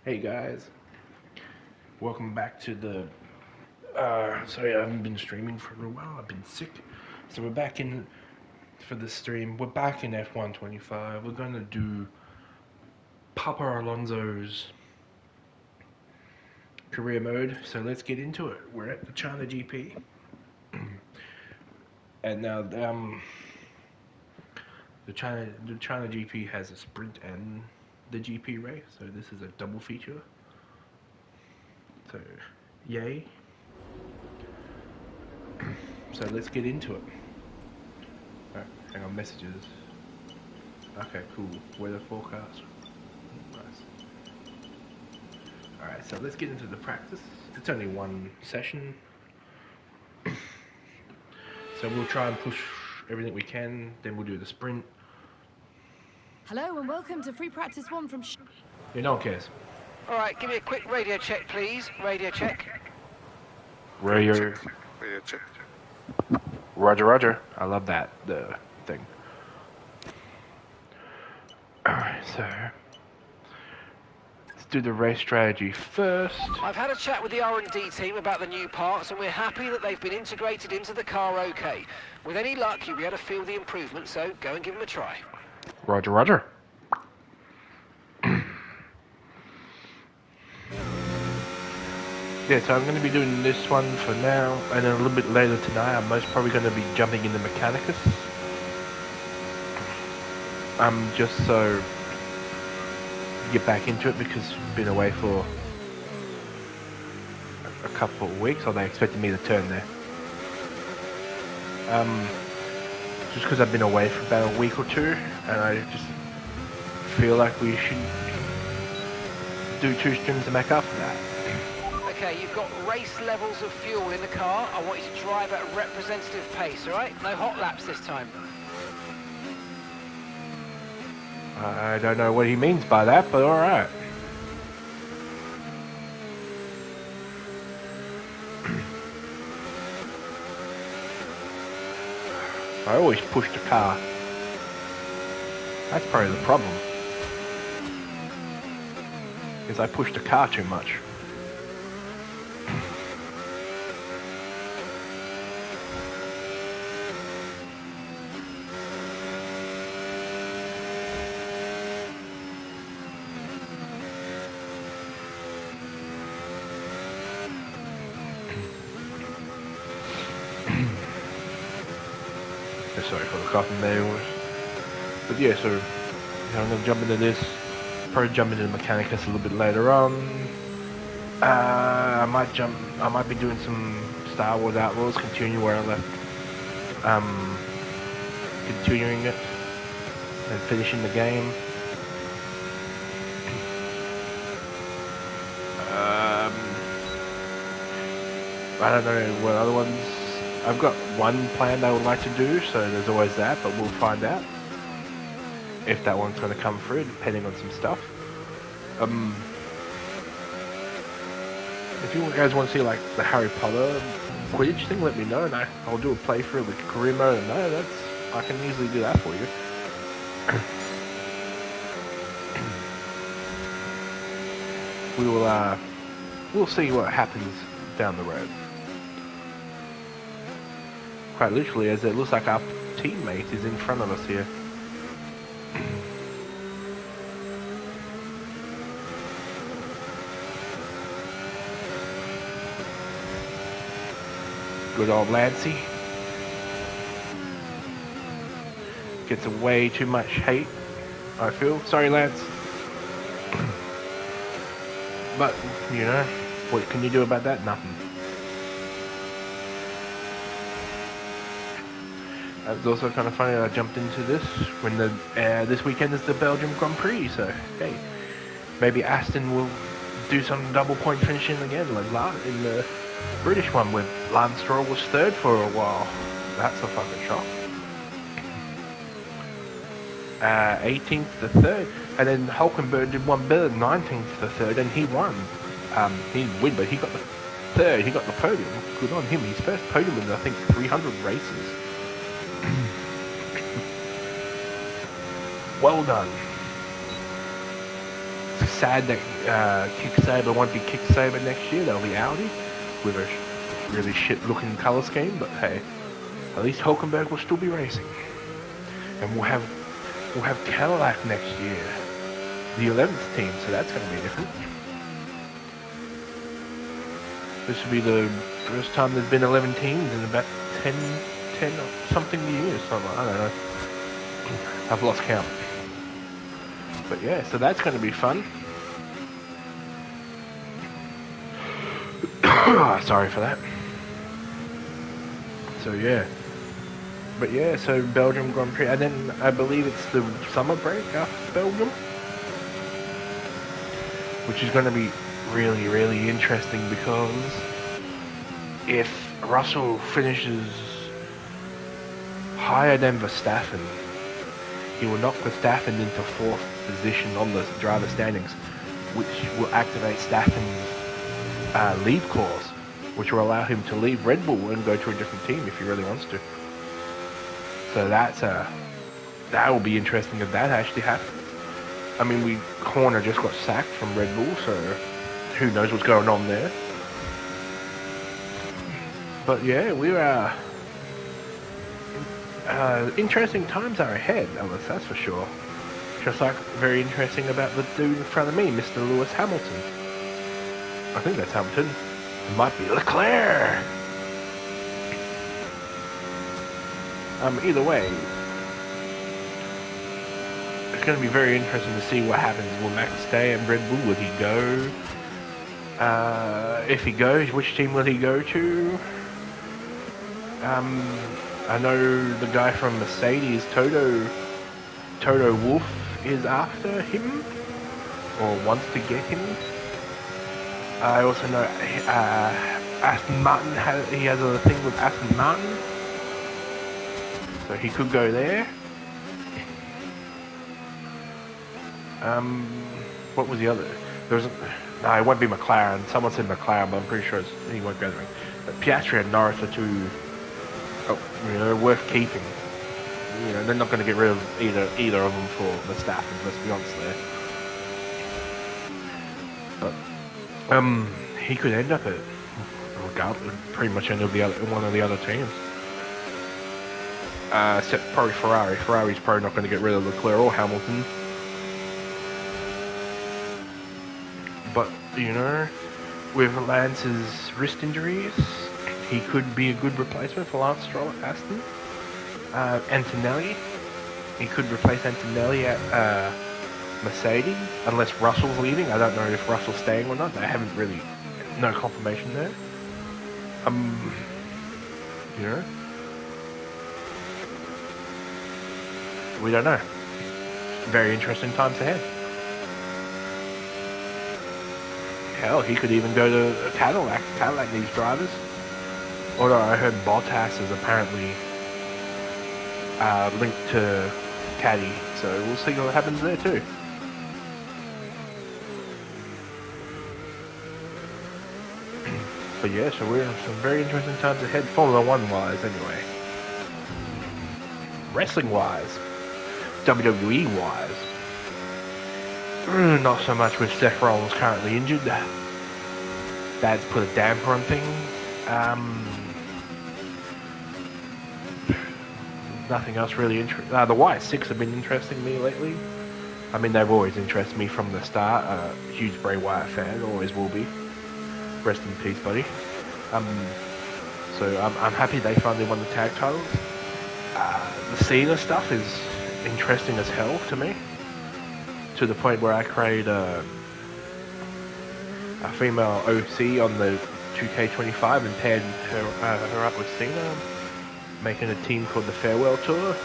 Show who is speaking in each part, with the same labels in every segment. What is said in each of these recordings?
Speaker 1: Hey guys, welcome back to the. Sorry, I haven't been streaming for a little while. I've been sick, so we're back in for the stream. We're back in F125. We're gonna do Papa Alonso's career mode. So let's get into it. We're at the China GP, and now the China GP has a sprint and the GP race. So this is a double feature. So, yay. So let's get into it. Alright, hang on, messages. Okay, cool. Weather forecast. Nice. Alright, so let's get into the practice. It's only one session. So we'll try and push everything we can, then we'll do the sprint.
Speaker 2: Hello and welcome to free practice one from
Speaker 1: Yeah, no one cares.
Speaker 3: Alright, give me a quick radio check, please. Radio check.
Speaker 1: Radio
Speaker 4: check.
Speaker 1: Roger, Roger. I love that, the thing. Alright, so let's do the race strategy first.
Speaker 3: I've had a chat with the R&D team about the new parts and we're happy that they've been integrated into the car okay. With any luck, you'll be able to feel the improvement, so go and give them a try.
Speaker 1: Roger, Roger. Yeah, so I'm going to be doing this one for now, and then a little bit later tonight I'm most probably going to be jumping into Mechanicus. Just so get back into it because I've been away for a couple of weeks, or they expected me to turn there. Just because I've been away for about a week or two, and I just feel like we should do 2 streams to make up for that.
Speaker 3: Okay, you've got race levels of fuel in the car. I want you to drive at a representative pace, alright? No hot laps this time.
Speaker 1: I don't know what he means by that, but alright. I always push the car. That's probably the problem. Is I push the car too much. Sorry for the coughing there. But yeah, so I'm going to jump into this. Probably jump into the Mechanicus a little bit later on. I might be doing some Star Wars Outlaws, continuing where I left. Continuing it and finishing the game. I don't know what other ones. I've got one plan I would like to do, so there's always that, but we'll find out if that one's going to come through, depending on some stuff. If you guys want to see like the Harry Potter Quidditch thing, let me know, and I'll do a playthrough with career mode. And no, I can easily do that for you. We'll see what happens down the road. Quite literally, as it looks like our teammate is in front of us here. Good old Lancey. Gets way too much hate, I feel. Sorry, Lance. But, you know, what can you do about that? Nothing. It's also kind of funny that I jumped into this when this weekend is the Belgium Grand Prix, so hey, maybe Aston will do some double point finishing again like in the British one where Lance Stroll was 3rd for a while. That's a fucking shock. 18th to 3rd, and then Hulkenberg did one better, 19th to 3rd, and he won. He didn't win, but he got the 3rd, he got the podium. Good on him, his first podium in I think 300 races. Well done. sad that Kick Saber won't be Kick Saber next year. They'll be Audi with a really shit-looking color scheme. But hey, at least Hulkenberg will still be racing, and we'll have Cadillac next year, the 11th team. So that's going to be different. This will be the first time there's been 11 teams in about 10 or something years. Something, I don't know. I've lost count. But yeah, so that's going to be fun. Sorry for that. So yeah. But yeah, so Belgium Grand Prix. And then I believe it's the summer break after Belgium. Which is going to be really, really interesting because if Russell finishes higher than Verstappen, he will knock Verstappen into 4th position on the driver standings, which will activate Verstappen's leave clause, which will allow him to leave Red Bull and go to a different team if he really wants to. So that will be interesting if that actually happens. I mean, Horner just got sacked from Red Bull, so who knows what's going on there. But yeah, we're interesting times are ahead, Ellis, that's for sure. Just like very interesting about the dude in front of me, Mr. Lewis Hamilton. I think that's Hamilton. It might be Leclerc. Either way, it's going to be very interesting to see what happens. Will Max stay at Red Bull? Will he go? If he goes, which team will he go to? I know the guy from Mercedes, Toto Wolff, is after him, or wants to get him. I also know Aston Martin he has a thing with Aston Martin, so he could go there. What was the other? No, it won't be McLaren. Someone said McLaren, but I'm pretty sure he won't go there. But Piastri and Norris are two, worth keeping. They're not going to get rid of either of them for Verstappen. Let's be honest there. But he could end up at pretty much end up one of the other teams. Except probably Ferrari. Ferrari's probably not going to get rid of Leclerc or Hamilton. But, with Lance's wrist injuries, he could be a good replacement for Lance Stroll at Aston. Antonelli, he could replace Antonelli at Mercedes, unless Russell's leaving. I don't know if Russell's staying or not. I haven't really, no confirmation there. We don't know. Very interesting times ahead. Hell, he could even go to Cadillac. Cadillac needs drivers. Although I heard Bottas is apparently linked to Caddy, so we'll see what happens there too. But yeah, so we're in some very interesting times ahead, Formula 1 wise anyway. Wrestling wise, WWE wise, not so much with Seth Rollins currently injured. That's put a damper on things. Nothing else really interesting. The Y6 have been interesting me lately. I mean, they've always interested me from the start. Huge Bray Wyatt fan, always will be. Rest in peace, buddy. So I'm happy they finally won the tag titles. The Cena stuff is interesting as hell to me. To the point where I create a female OC on the 2K25 and paired her up with Cena, making a team called the Farewell Tour.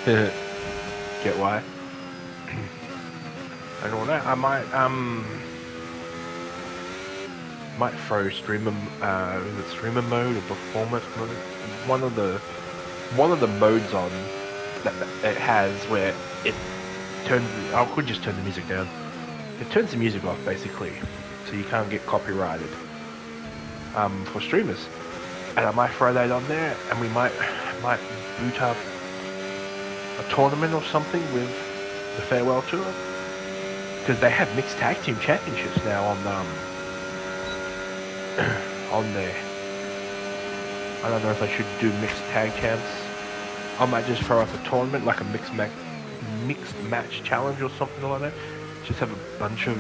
Speaker 1: Get why? And all that. I might throw streamer mode or performance mode. One of the modes on that it has where it turns. I could just turn the music down. It turns the music off basically, so you can't get copyrighted for streamers. And I might throw that on there, and we might boot up a tournament or something with the Farewell Tour. because they have mixed tag team championships now on on there. I don't know if I should do mixed tag champs. I might just throw up a tournament like a mixed match challenge or something like that. Just have a bunch of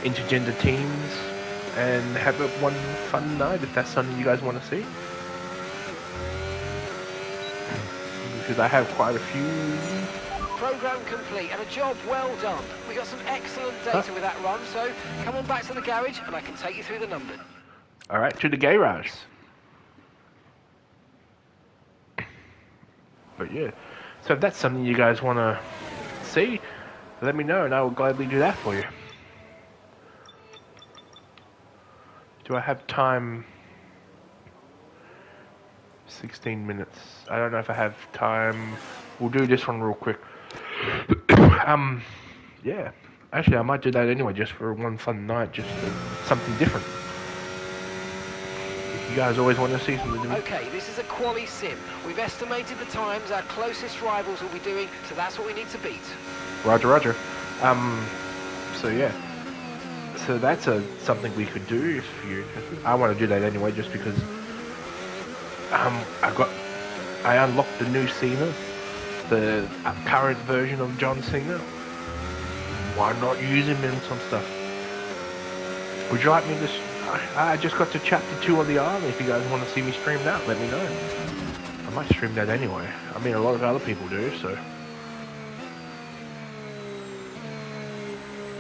Speaker 1: intergender teams and have it one fun night if that's something you guys want to see. Because I have quite a few.
Speaker 3: Program complete and a job well done. We got some excellent data with that run, so come on back to the garage and I can take you through the numbers.
Speaker 1: Alright, to the garage. But yeah, so if that's something you guys want to see, let me know and I will gladly do that for you. Do I have time? 16 minutes. I don't know if I have time. We'll do this one real quick. Yeah. Actually, I might do that anyway, just for one fun night, just something different. If you guys always want to see something different.
Speaker 3: Okay, this is a quali sim. We've estimated the times our closest rivals will be doing, so that's what we need to beat.
Speaker 1: Roger, roger. So yeah. So that's something we could do if you. I want to do that anyway, just because. I unlocked the new Cena, the current version of John Cena. Why not use him in some stuff? Would you like me to? I just got to chapter 2 of the army. If you guys want to see me stream that, let me know. I might stream that anyway. I mean, a lot of other people do, so.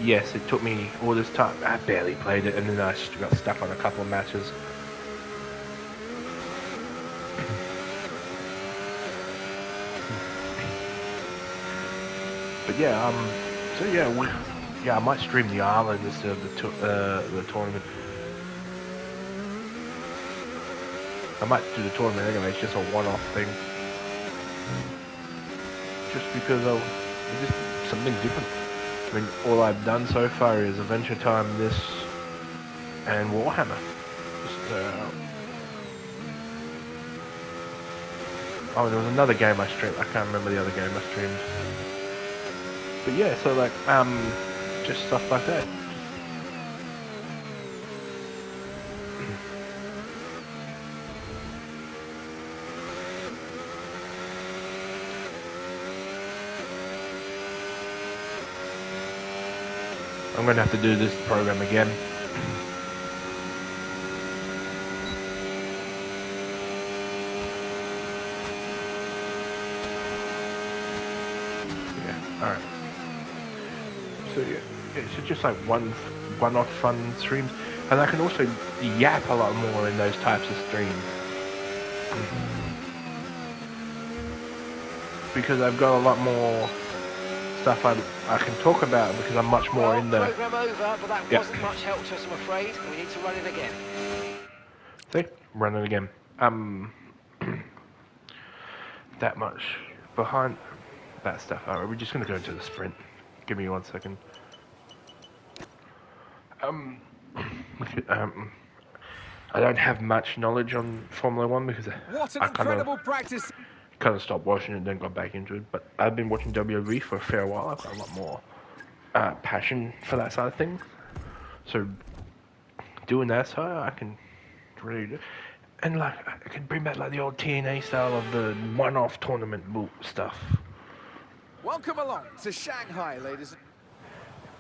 Speaker 1: Yes, it took me all this time. I barely played it, and then I got stuck on a couple of matches. But yeah, so yeah, I might stream the island instead of the tournament. I might do the tournament anyway. It's just a one-off thing, just because it's just something different. I mean, all I've done so far is Adventure Time, this, and Warhammer. Just, oh, there was another game I streamed. I can't remember the other game I streamed. But yeah, so like, just stuff like that. I'm gonna have to do this program again. Yeah, alright. So yeah, it's just like one-off fun streams, and I can also yap a lot more in those types of streams because I've got a lot more stuff I can talk about because I'm much more in the.
Speaker 3: Program over, but that wasn't much help to us, I'm afraid. We need to run it again.
Speaker 1: See, run it again. That much behind that stuff. Alright, we're just gonna go into the sprint. Give me 1 second. I don't have much knowledge on Formula 1 because I kind of stopped watching it and then got back into it. But I've been watching WWE for a fair while. I've got a lot more passion for that side of things. So doing that side, I can really do. And like, I can bring back like the old TNA style of the one-off tournament stuff.
Speaker 4: Welcome along to Shanghai, ladies.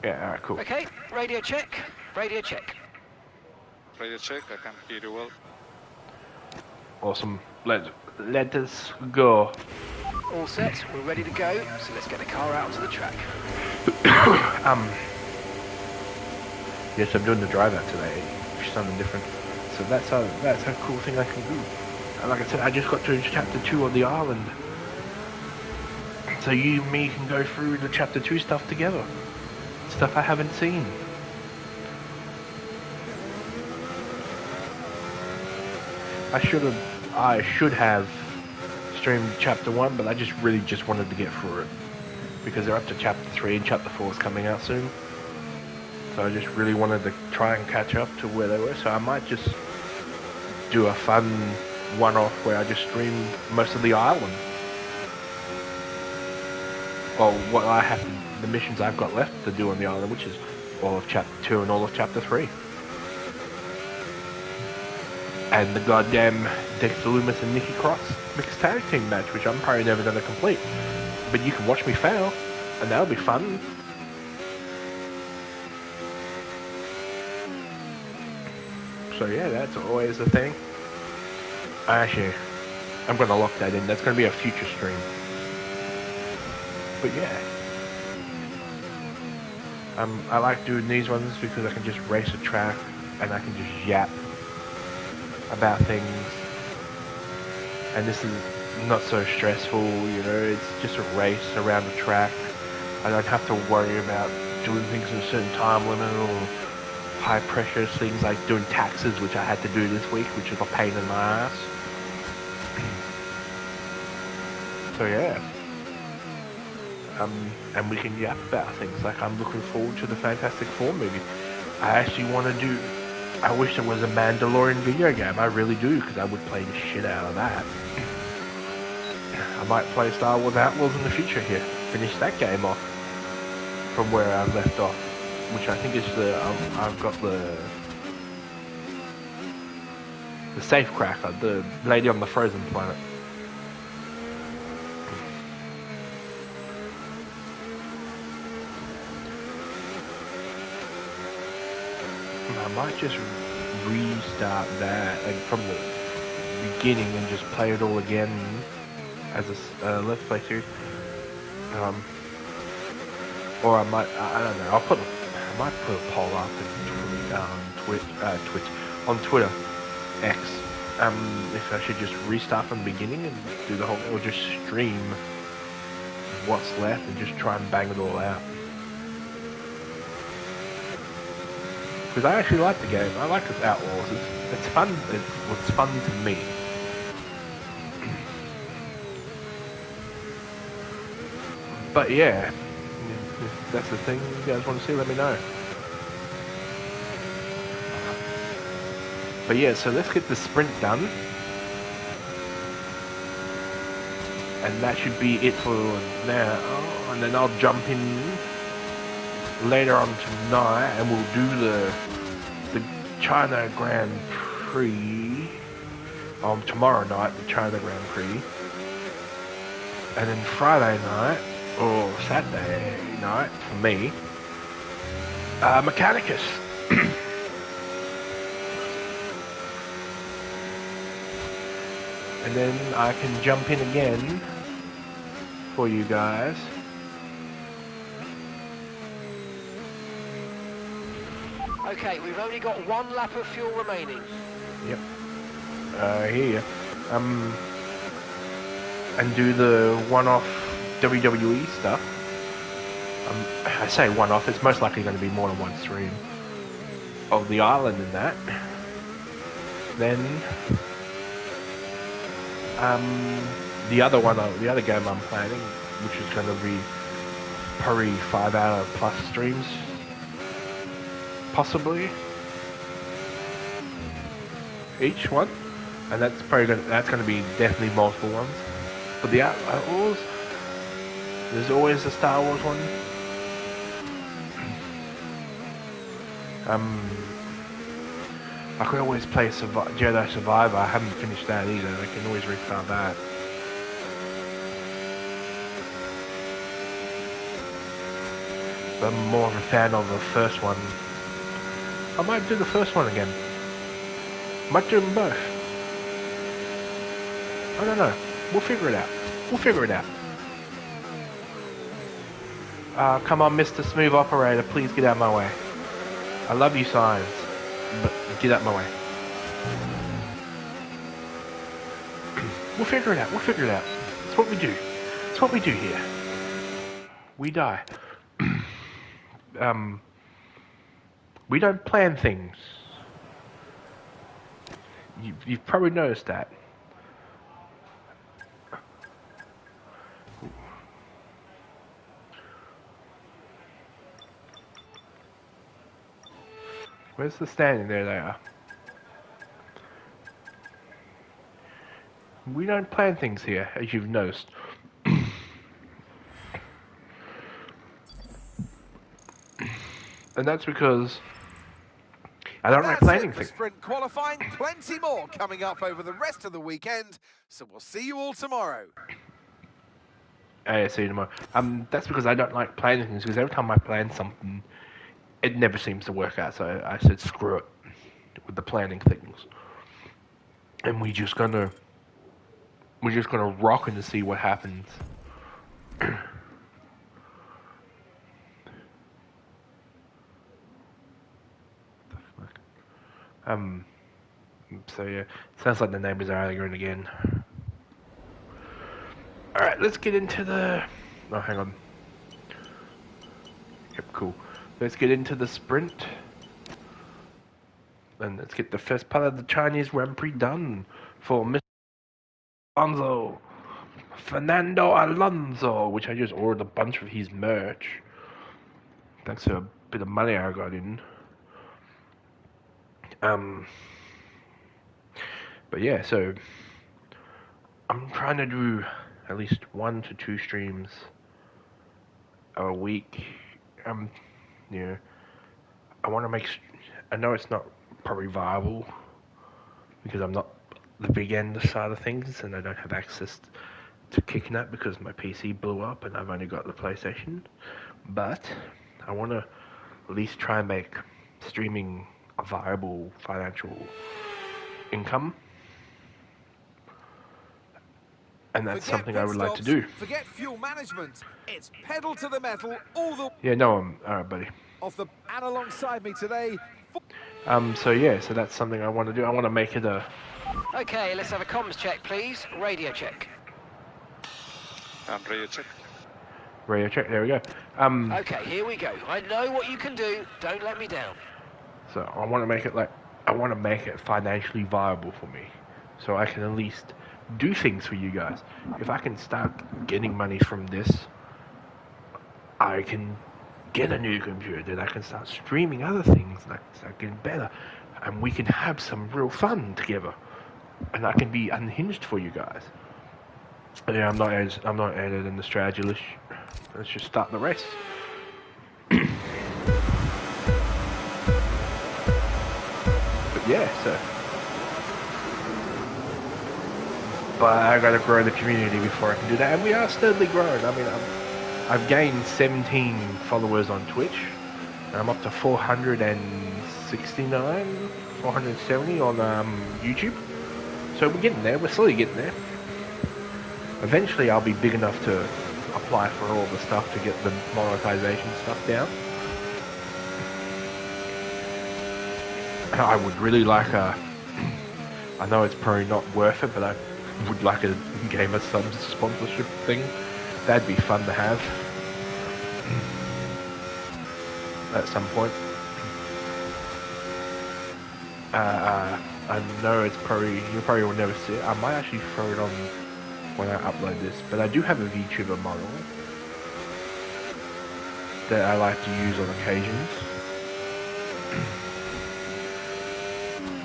Speaker 1: Yeah, alright, cool.
Speaker 3: Okay, radio check. Radio check.
Speaker 5: Radio check, I can hear you well.
Speaker 1: Awesome. Let us go.
Speaker 3: All set, we're ready to go, so let's get the car out onto the track.
Speaker 1: Yes, I'm doing the drive out today, something different. So that's a cool thing I can do. And like I said, I just got to chapter 2 of the island. So you and me can go through the chapter 2 stuff together. Stuff I haven't seen. I should have streamed chapter 1, but I just wanted to get through it. Because they're up to chapter 3 and chapter 4 is coming out soon. So I just really wanted to try and catch up to where they were. So I might just do a fun one-off where I just stream most of the island. Well, what I have to the missions I've got left to do on the island, which is all of Chapter 2 and all of Chapter 3. And the goddamn Dexter Loomis and Nikki Cross mixed tag team match, which I'm probably never going to complete. But you can watch me fail, and that'll be fun. So yeah, that's always the thing. Actually, I'm going to lock that in. That's going to be a future stream. But yeah. I like doing these ones because I can just race a track and I can just yap about things. And this is not so stressful, you know, it's just a race around the track. I don't have to worry about doing things in a certain time limit or high pressure things like doing taxes, which I had to do this week, which is a pain in my ass. So yeah. And we can yap about things, like I'm looking forward to the Fantastic Four movie. I actually want to do, I wish there was a Mandalorian video game, I really do, because I would play the shit out of that. I might play Star Wars Outlaws in the future here, finish that game off from where I left off, which I think is the, I've got the Safecracker, the lady on the frozen planet. I might just restart that from the beginning and just play it all again as a Let's Play series. Or I might, I don't know, I might put a poll up on Twitter, X, if I should just restart from the beginning and do the whole, or just stream what's left and just try and bang it all out. Because I actually like the game. I like this Outlaws. It's fun. It's fun to me. But yeah, if that's the thing you guys want to see, let me know. But yeah, so let's get the sprint done. And that should be it for now. Oh, and then I'll jump in later on tonight and we'll do the China Grand Prix tomorrow night, the China Grand Prix, and then Friday night or Saturday night for me, Mechanicus. And then I can jump in again for you guys.
Speaker 3: Okay, we've only got one lap of fuel remaining.
Speaker 1: Yep. Here. And do the one-off WWE stuff. I say one-off, it's most likely going to be more than one stream of the island and that. Then, the other game I'm planning, which is going to be probably 5-hour plus streams. Possibly each one, and that's probably going to be definitely multiple ones. But the Outlaws, there's always the Star Wars one. I could always play Jedi Survivor. I haven't finished that either. I can always restart that. But I'm more of a fan of the first one. I might do the first one again. Might do them both. I don't know. We'll figure it out. We'll figure it out. Come on, Mr. Smooth Operator. Please get out of my way. I love you, Science. But get out of my way. We'll figure it out. We'll figure it out. It's what we do. It's what we do here. We die. We don't plan things. You've probably noticed that. Where's the standing? There they are. We don't plan things here, as you've noticed. And that's because I don't like
Speaker 4: That's
Speaker 1: planning
Speaker 4: it for
Speaker 1: things.
Speaker 4: sprint qualifying. Plenty more coming up over the rest of the weekend. So we'll see you all tomorrow.
Speaker 1: Yeah, see you tomorrow. That's because I don't like planning things, because every time I plan something, it never seems to work out. So I said, screw it with the planning things. And we're just gonna rock and see what happens. Um, so yeah, sounds like the neighbors are arguing again. Alright, let's get into the... Oh, hang on. Yep, cool. Let's get into the sprint. And let's get the first part of the Chinese Grand Prix done for Mr. Alonso. Fernando Alonso, which I just ordered a bunch of his merch. Thanks to a bit of money I got in. But yeah, so I'm trying to do at least 1 to 2 streams a week. Yeah, I want to make. I know it's not probably viable because I'm not the big end side of things, and I don't have access to kicking that because my PC blew up and I've only got the PlayStation. But I want to at least try and make streaming a viable financial income. And that's something I would like to do.
Speaker 4: Forget fuel management. It's pedal to the metal all the...
Speaker 1: Yeah, no, alright, buddy.
Speaker 4: And alongside me today...
Speaker 1: So yeah, so that's something I want to do. I want to make it a...
Speaker 3: Okay, let's have a comms check, please. Radio check.
Speaker 5: And radio check.
Speaker 1: Radio check, there we go.
Speaker 3: Okay, here we go. I know what you can do. Don't let me down.
Speaker 1: So I want to make it I want to make it financially viable for me. So I can at least do things for you guys. If I can start getting money from this, I can get a new computer, then I can start streaming other things, and I can start getting better, and we can have some real fun together, and I can be unhinged for you guys. Yeah, I'm not editing the strategy list. Let's just start the race. But yeah, so. But I gotta grow the community before I can do that, and we are steadily growing. I mean, I've gained 17 followers on Twitch, and I'm up to 469, 470 on YouTube. So we're getting there. We're slowly getting there. Eventually, I'll be big enough to apply for all the stuff to get the monetization stuff down. I would really like a... I know it's probably not worth it, but I would like a Gamer Subs sponsorship thing. That'd be fun to have. At some point. I know it's probably... You probably will never see it. I might actually throw it on when I upload this, but I do have a VTuber model that I like to use on occasions.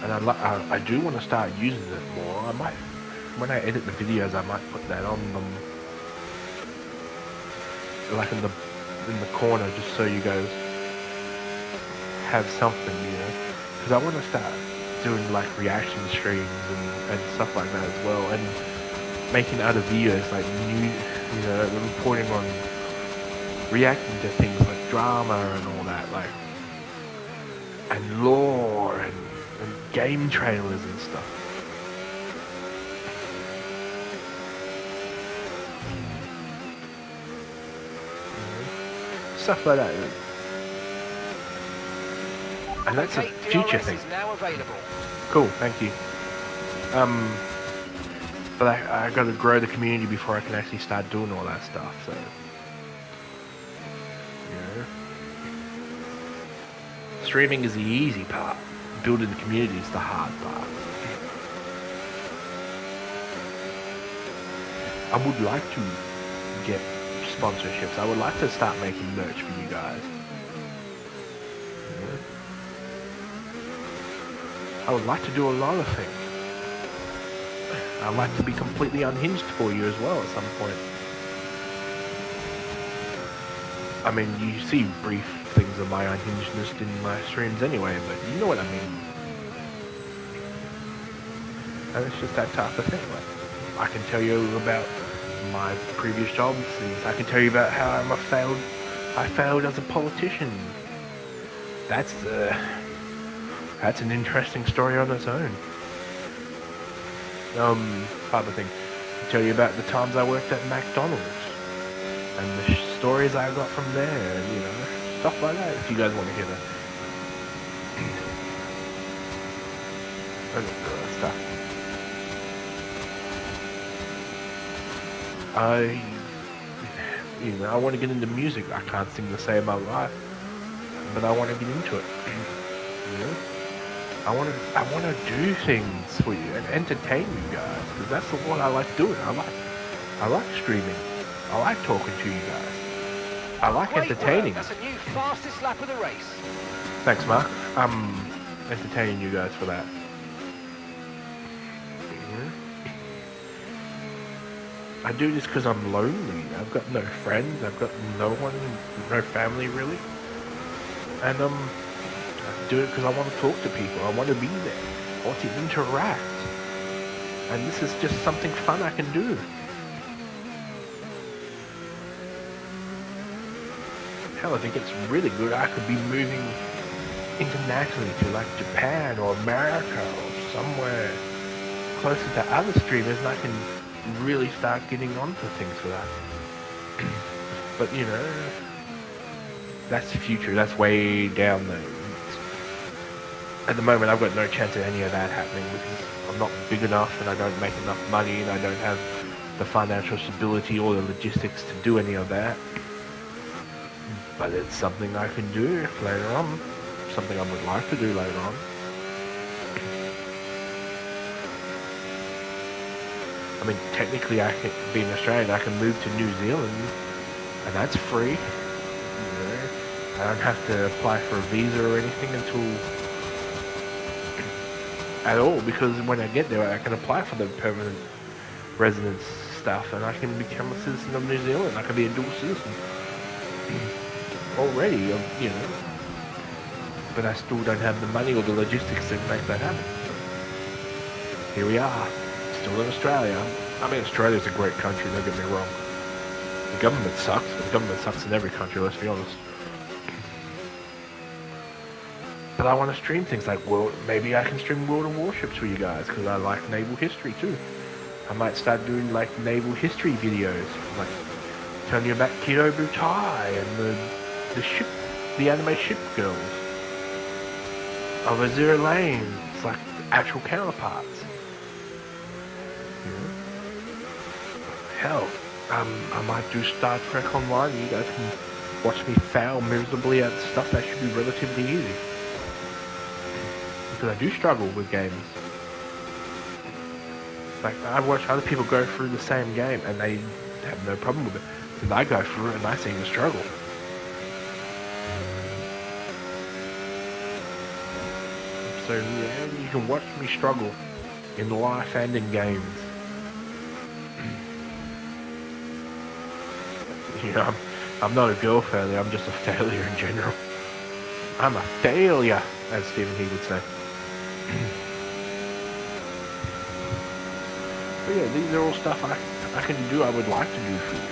Speaker 1: And I do want to start using it more. I might, when I edit the videos, I might put that on them, like in the corner, just so you guys have something, you know. Because I want to start doing like reaction streams and stuff like that as well, and making other videos like new, you know, reporting on, reacting to things like drama and all that, like, and lore and game trailers and stuff. Stuff like that. And that's a future thing.
Speaker 3: Is now available.
Speaker 1: Cool, thank you. But I gotta grow the community before I can actually start doing all that stuff, so. Yeah. Streaming is the easy part. Building the community is the hard part. I would like to get sponsorships. I would like to start making merch for you guys. Yeah. I would like to do a lot of things. I'd like to be completely unhinged for you as well at some point. I mean, you see brief things of my unhingedness in my streams anyway, but you know what I mean. And it's just that type of thing. Like, I can tell you about my previous jobs. I can tell you about how I failed as a politician. That's an interesting story on its own. Other thing, I'll tell you about the times I worked at McDonald's and the stories I got from there, and you know, stuff like that. If you guys want to hear that, stuff. I want to get into music. I can't sing to save my life, but I want to get into it. You know, I want to do things for you and entertain you guys, because that's what I like doing. I like streaming. I like talking to you guys. I like entertaining.
Speaker 3: That's a new fastest lap of the race.
Speaker 1: Thanks, Mark. I'm entertaining you guys for that. I do this because I'm lonely. I've got no friends. I've got no one, no family really. And I do it because I want to talk to people. I want to be there. I want to interact. And this is just something fun I can do. Hell, if it gets really good, I could be moving internationally to like Japan or America or somewhere closer to other streamers, and I can really start getting onto things for that. But you know, that's the future. That's way down there. At the moment, I've got no chance of any of that happening because I'm not big enough and I don't make enough money and I don't have the financial stability or the logistics to do any of that. But it's something I can do later on. Something I would like to do later on. I mean, technically, I can be an Australian. I can move to New Zealand, and that's free. You know, I don't have to apply for a visa or anything at all, because when I get there, I can apply for the permanent residence stuff, and I can become a citizen of New Zealand. I can be a dual citizen already, you know. But I still don't have the money or the logistics to make that happen. Here we are. Still in Australia. I mean, Australia's a great country, don't get me wrong. The government sucks, but the government sucks in every country, let's be honest. But I want to stream things like, well, maybe I can stream World of Warships for you guys, because I like naval history too. I might start doing like naval history videos, like telling you about Kido Butai and the ship, the anime ship girls of Azure Lane. It's like actual counterparts. Hell, I might do Star Trek Online. You guys can watch me fail miserably at stuff that should be relatively easy. Because I do struggle with games. Like, I watch other people go through the same game and they have no problem with it. And I go through it and I seem to struggle. So yeah, you can watch me struggle in life and in games. You know, I'm not a girl failure, I'm just a failure in general. I'm a failure, as Stephen He would say. But yeah, these are all stuff I can do, I would like to do for you.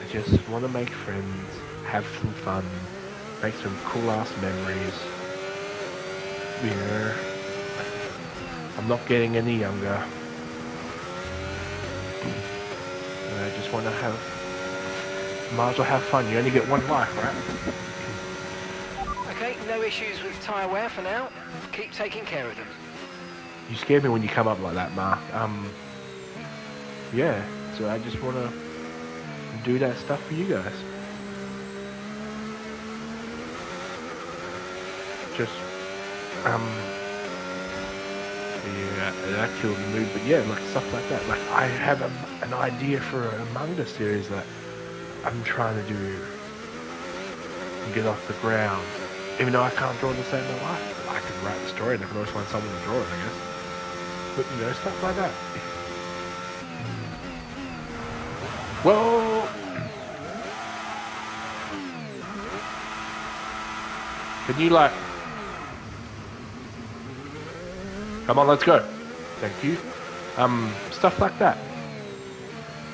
Speaker 1: I just want to make friends, have some fun, make some cool ass memories. You know, I'm not getting any younger. And I just want to might as well have fun. You only get one life, right?
Speaker 3: Okay, no issues with tyre wear for now. Keep taking care of them.
Speaker 1: You scared me when you come up like that, Mark. Yeah, so I just want to do that stuff for you guys. Just, yeah, that killed the mood, but yeah, like stuff like that. Like, I have an idea for a manga series that I'm trying to do and get off the ground. Even though I can't draw the same in my life, I can write the story and I can always find someone to draw it, I guess. But you know, stuff like that. Well, can you like? Come on, let's go. Thank you. Stuff like that.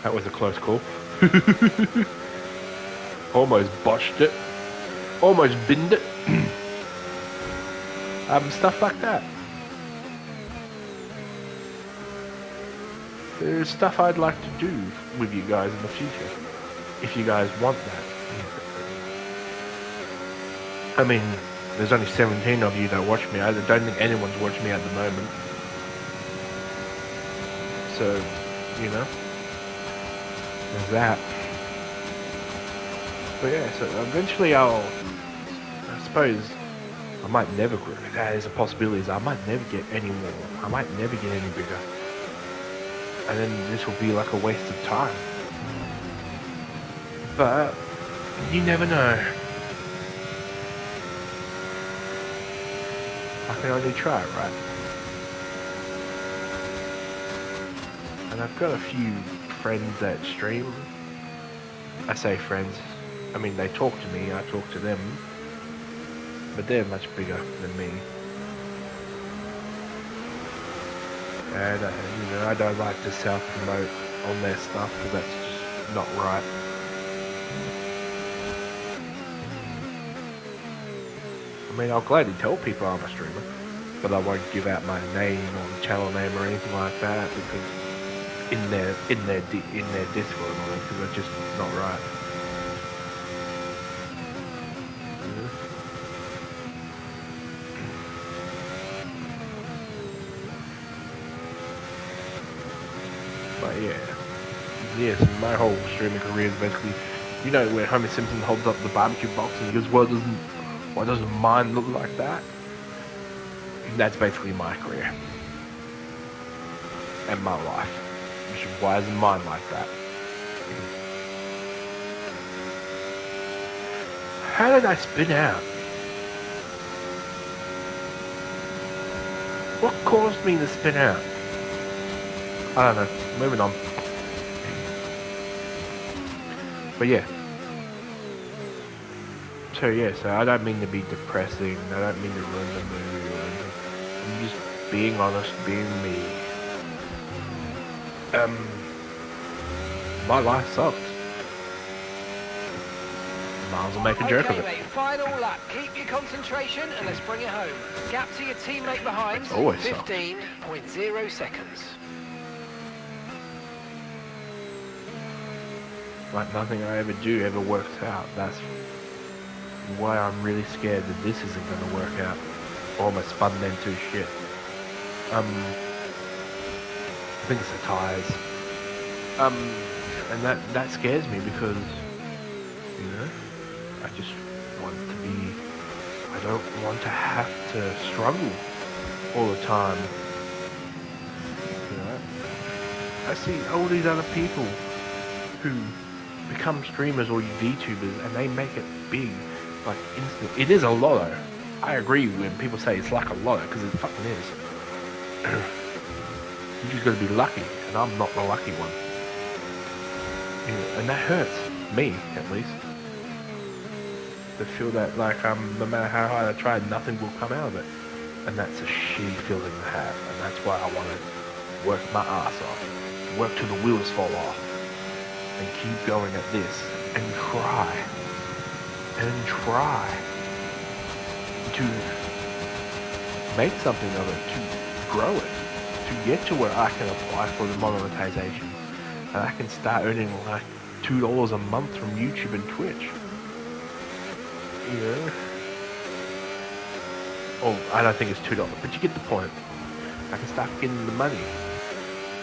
Speaker 1: That was a close call. Almost botched it. Almost binned it. Stuff like that. There's stuff I'd like to do with you guys in the future, if you guys want that. I mean, there's only 17 of you that watch me. I don't think anyone's watching me at the moment. So, you know, there's that. But yeah, so eventually I suppose, I might never grow. That is a possibility. I might never get any more. I might never get any bigger. And then this will be like a waste of time. But you never know. I can only try, right? And I've got a few friends that stream. I say friends. I mean, they talk to me, I talk to them. But they're much bigger than me. And you know, I don't like to self-promote on their stuff because that's just not right. I mean, I'll gladly tell people I'm a streamer, but I won't give out my name or channel name or anything like that because in their Discord, because that's just not right. But yeah, so my whole streaming career is basically, you know, where Homer Simpson holds up the barbecue box and he goes, why doesn't mine look like that? That's basically my career and my life. Why isn't mine like that? How did I spin out? What caused me to spin out? I don't know. Moving on. But yeah. So yeah, so I don't mean to be depressing. I don't mean to ruin the mood or anything. I'm just being honest, being me. My life sucks. Might as well make a joke of it.
Speaker 3: Mate, final lap. Keep your concentration and let's bring it home. Gap to your teammate behind, 15.0 seconds.
Speaker 1: Like nothing I ever do ever works out. That's why I'm really scared that this isn't going to work out. Almost spun them to shit. I think it's the tires. And that scares me because, you know, I just want to be, I don't want to have to struggle all the time. You know, I see all these other people who become streamers or VTubers and they make it big, like instant. It is a lotto. I agree when people say it's like a lotto because it fucking is. You just gotta be lucky, and I'm not the lucky one. You know, and that hurts me, at least. To feel that, like, no matter how hard I try, nothing will come out of it. And that's a shitty feeling to have, and that's why I want to work my ass off. Work till the wheels fall off. And keep going at this, and try. And try to make something of it, to grow it. To get to where I can apply for the monetization and I can start earning like $2 a month from YouTube and Twitch. You know? Oh, I don't think it's $2, but you get the point. I can start getting the money,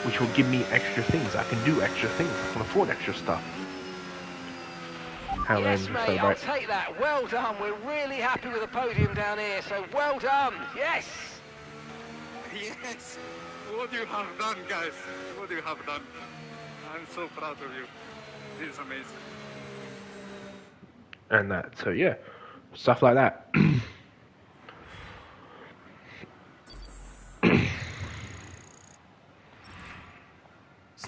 Speaker 1: which will give me extra things. I can do extra things. I can afford extra stuff.
Speaker 3: Yes, mate, I'll take that. Well done. We're really happy with the podium down here, so well done. Yes.
Speaker 5: Yes. What you have done, guys. What you have done. I'm so proud of you. This is amazing.
Speaker 1: And that, so yeah, stuff like that.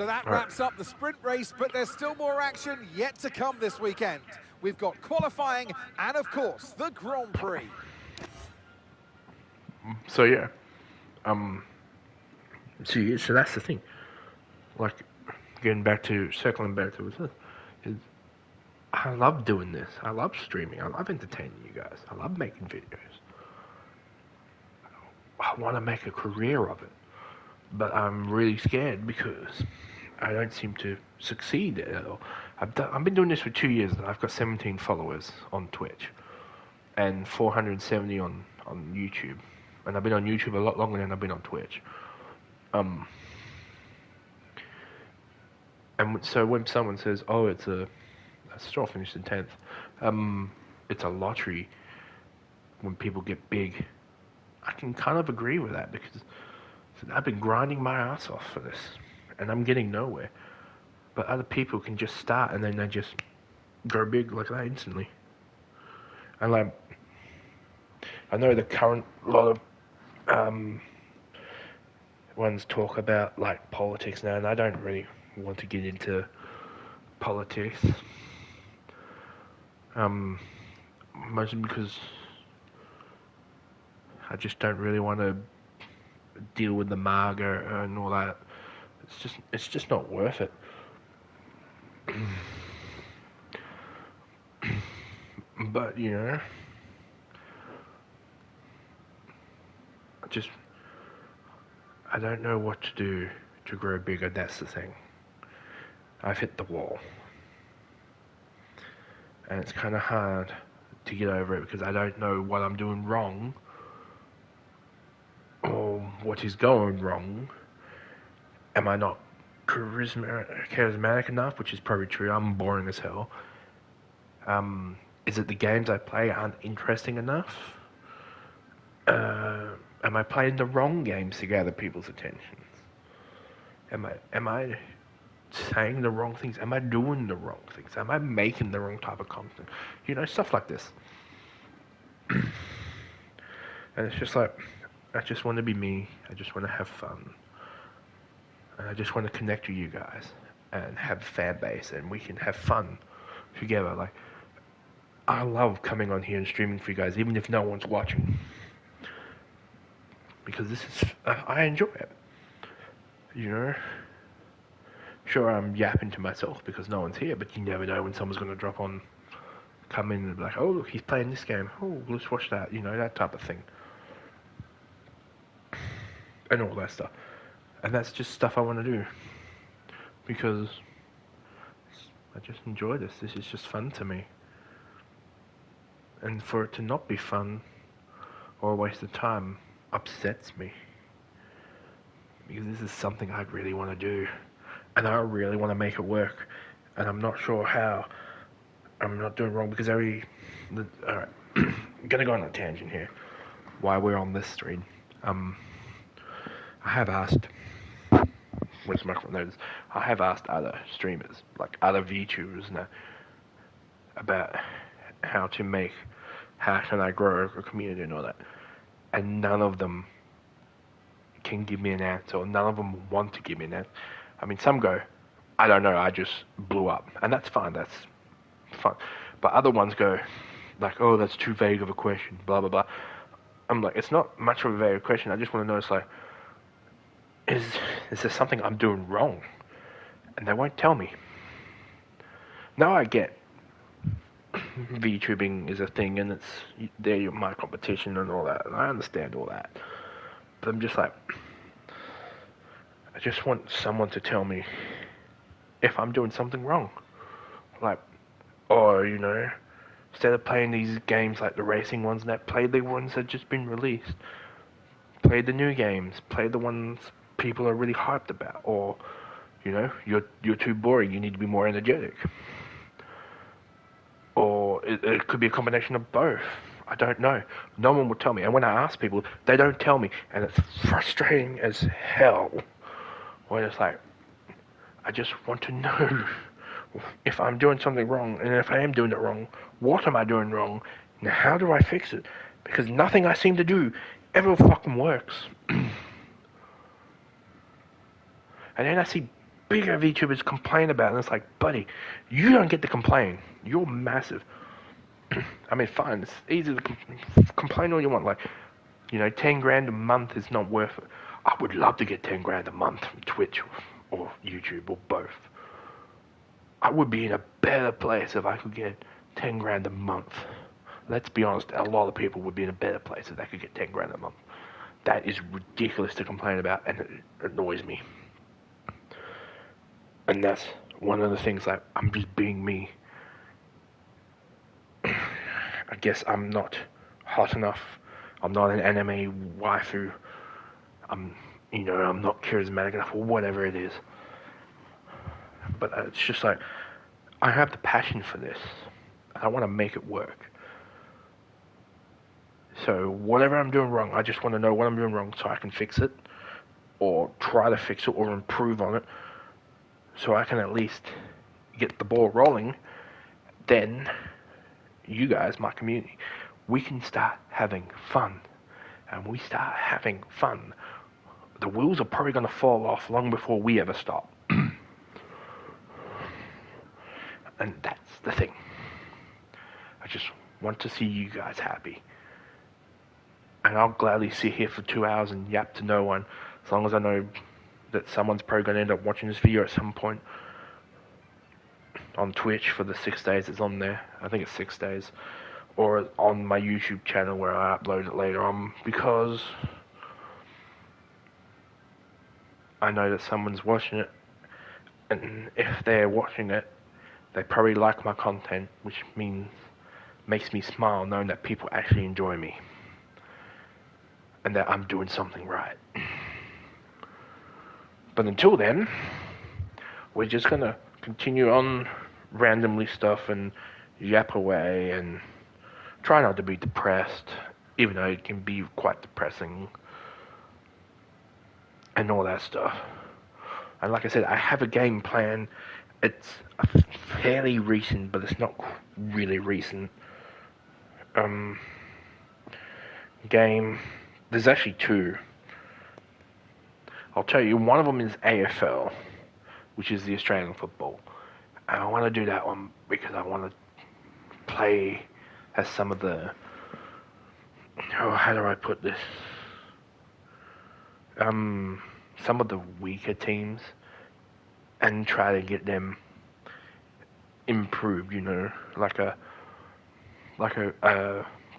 Speaker 4: So that
Speaker 1: All right.
Speaker 4: wraps up the sprint race, but there's still more action yet to come this weekend. We've got qualifying and, of course, the Grand Prix.
Speaker 1: So yeah, so that's the thing. Like, circling back to this, is I love doing this. I love streaming. I love entertaining you guys. I love making videos. I want to make a career of it, but I'm really scared because I don't seem to succeed at all. I've been doing this for 2 years, and I've got 17 followers on Twitch and 470 on YouTube. And I've been on YouTube a lot longer than I've been on Twitch. And so when someone says, "Oh, it's a straw finished in 10th," it's a lottery when people get big, I can kind of agree with that because I've been grinding my ass off for this, and I'm getting nowhere. But other people can just start and then they just go big like that instantly. And like, I know the current lot of ones talk about like politics now, and I don't really want to get into politics. Mostly because I just don't really want to deal with the MAGA and all that. It's just not worth it. But you know, I don't know what to do to grow bigger. That's the thing. I've hit the wall, and it's kind of hard to get over it because I don't know what I'm doing wrong or what is going wrong. Am I not charismatic enough? Which is probably true. I'm boring as hell. Is it the games I play aren't interesting enough? Am I playing the wrong games to gather people's attention? Am I saying the wrong things? Am I doing the wrong things? Am I making the wrong type of content? You know, stuff like this. And it's just like, I just want to be me. I just want to have fun. And I just want to connect with you guys and have a fan base, and we can have fun together. Like, I love coming on here and streaming for you guys, even if no one's watching. Because I enjoy it. You know? Sure, I'm yapping to myself because no one's here, but you never know when someone's going to come in and be like, "Oh, look, he's playing this game. Oh, let's watch that." You know, that type of thing. And all that stuff. And that's just stuff I want to do. Because I just enjoy this. This is just fun to me. And for it to not be fun or a waste of time upsets me. Because this is something I really want to do. And I really want to make it work. And I'm not sure how. I'm not doing wrong because alright. I'm gonna go on a tangent here. Why we're on this stream. I have asked, where's the microphone? There it is. I have asked other streamers, like other VTubers, about how can I grow a community and all that. And none of them can give me an answer, or none of them want to give me an answer. I mean, some go, I don't know, I just blew up. And that's fine, that's fun. But other ones go, like, oh, that's too vague of a question, blah, blah, blah. I'm like, it's not much of a vague question. I just want to know, it's like, is there something I'm doing wrong? And they won't tell me. Now I get VTubing is a thing, and they're my competition and all that, and I understand all that. But I'm just like, I just want someone to tell me if I'm doing something wrong. Like, or, you know, instead of playing these games like the racing ones, play the ones that just been released. Play the new games. Play the ones people are really hyped about. Or, you know, you're too boring. You need to be more energetic. Or it could be a combination of both. I don't know. No one will tell me. And when I ask people, they don't tell me. And it's frustrating as hell. When it's like, I just want to know if I'm doing something wrong. And if I am doing it wrong, what am I doing wrong? Now, how do I fix it? Because nothing I seem to do ever fucking works. And then I see bigger VTubers complain about it, and it's like, buddy, you don't get to complain. You're massive. I mean, fine, it's easy to complain all you want. Like, 10 grand a month is not worth it. I would love to get 10 grand a month from Twitch or YouTube or both. I would be in a better place if I could get 10 grand a month. Let's be honest, a lot of people would be in a better place if they could get 10 grand a month. That is ridiculous to complain about, and it annoys me. And that's one of the things, like, I'm just being me. I guess I'm not hot enough. I'm not an anime waifu. I'm not charismatic enough, or whatever it is. But it's just like, I have the passion for this. I want to make it work. So whatever I'm doing wrong, I just want to know what I'm doing wrong so I can fix it, or try to fix it, or improve on it, so I can at least get the ball rolling. Then you guys, my community, we can start having fun. And we start having fun, the wheels are probably going to fall off long before we ever stop. And that's the thing. I just want to see you guys happy. And I'll gladly sit here for 2 hours and yap to no one, as long as I know that someone's probably going to end up watching this video at some point on Twitch for the 6 days it's on there. I think it's 6 days. Or on my YouTube channel where I upload it later on, because I know that someone's watching it, and if they're watching it, they probably like my content, which makes me smile knowing that people actually enjoy me, and that I'm doing something right. But until then, we're just gonna continue on randomly stuff and yap away and try not to be depressed, even though it can be quite depressing and all that stuff. And like I said, I have a game plan. It's fairly recent, but it's not really recent. Game. There's actually two. I'll tell you, one of them is AFL, which is the Australian football. And I want to do that one because I want to play as some of the... how do I put this? Some of the weaker teams, and try to get them improved, like a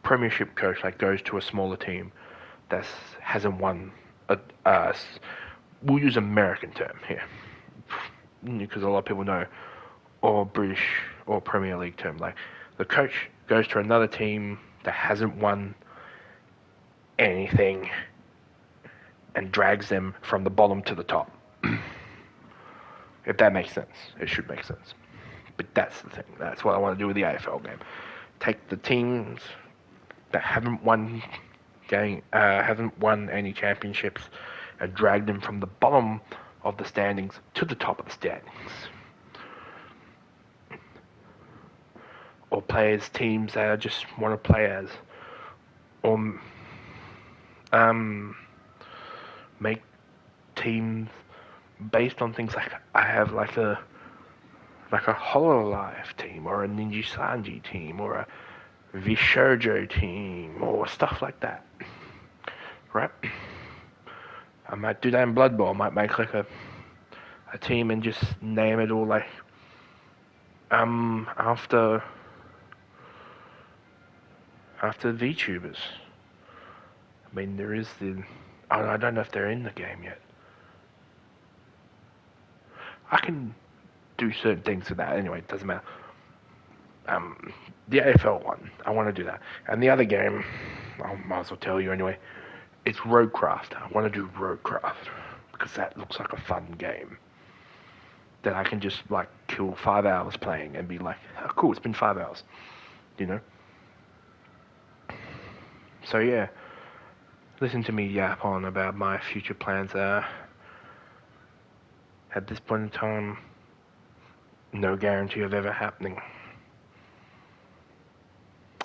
Speaker 1: premiership coach that goes to a smaller team that hasn't won we'll use American term here, because a lot of people know, or British or Premier League term. Like, the coach goes to another team that hasn't won anything and drags them from the bottom to the top. If that makes sense. It should make sense. But that's the thing. That's what I want to do with the AFL game. Take the teams that haven't won any championships and drag them from the bottom of the standings to the top of the standings. Or play as teams that I just want to play as. Or make teams based on things like, I have like a Hololive team, or a Ninja Sanji team, or a Vishojo team, or stuff like that. Right? I might do that in Blood Bowl. I might make like a team and just name it all like after VTubers. I mean, there is I don't know if they're in the game yet. I can do certain things with that anyway, it doesn't matter. The AFL one, I want to do that. And the other game, I might as well tell you anyway, it's Roadcraft. I want to do Roadcraft, because that looks like a fun game that I can just, like, kill 5 hours playing and be like, oh, cool, it's been 5 hours, So yeah, listen to me yap on about my future plans. At this point in time, no guarantee of ever happening.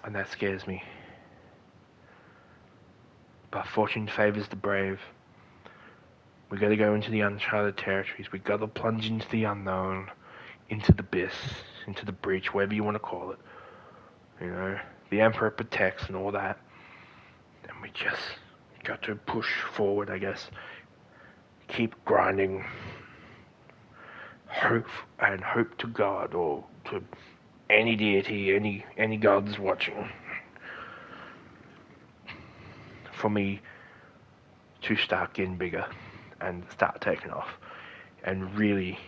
Speaker 1: And that scares me. But fortune favors the brave. We gotta go into the uncharted territories. We gotta plunge into the unknown, into the abyss, into the breach, whatever you want to call it. You know, the Emperor protects and all that. And we just got to push forward, I guess. Keep grinding. Hope to God or to any deity, any gods watching, for me to start getting bigger and start taking off and really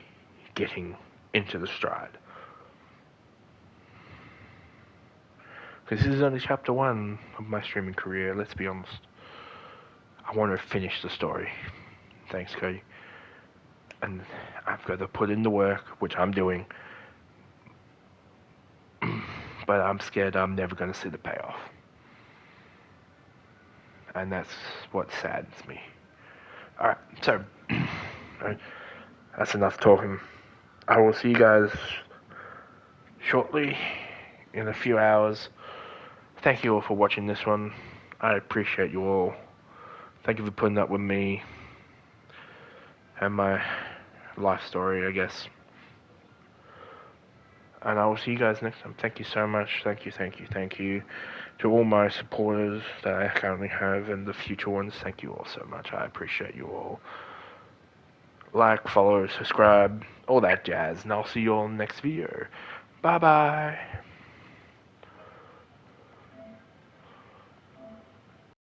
Speaker 1: getting into the stride. Because this is only chapter 1 of my streaming career, let's be honest. I want to finish the story. Thanks, Cody. And I've got to put in the work, which I'm doing. But I'm scared I'm never going to see the payoff. And that's what saddens me. Alright, so that's enough talking. I will see you guys shortly, in a few hours. Thank you all for watching this one. I appreciate you all. Thank you for putting up with me and my life story, I guess. And I will see you guys next time. Thank you so much. Thank you to all my supporters that I currently have and the future ones. Thank you all so much. I appreciate you all. Like, follow, subscribe, all that jazz. And I'll see you all in the next video. Bye-bye.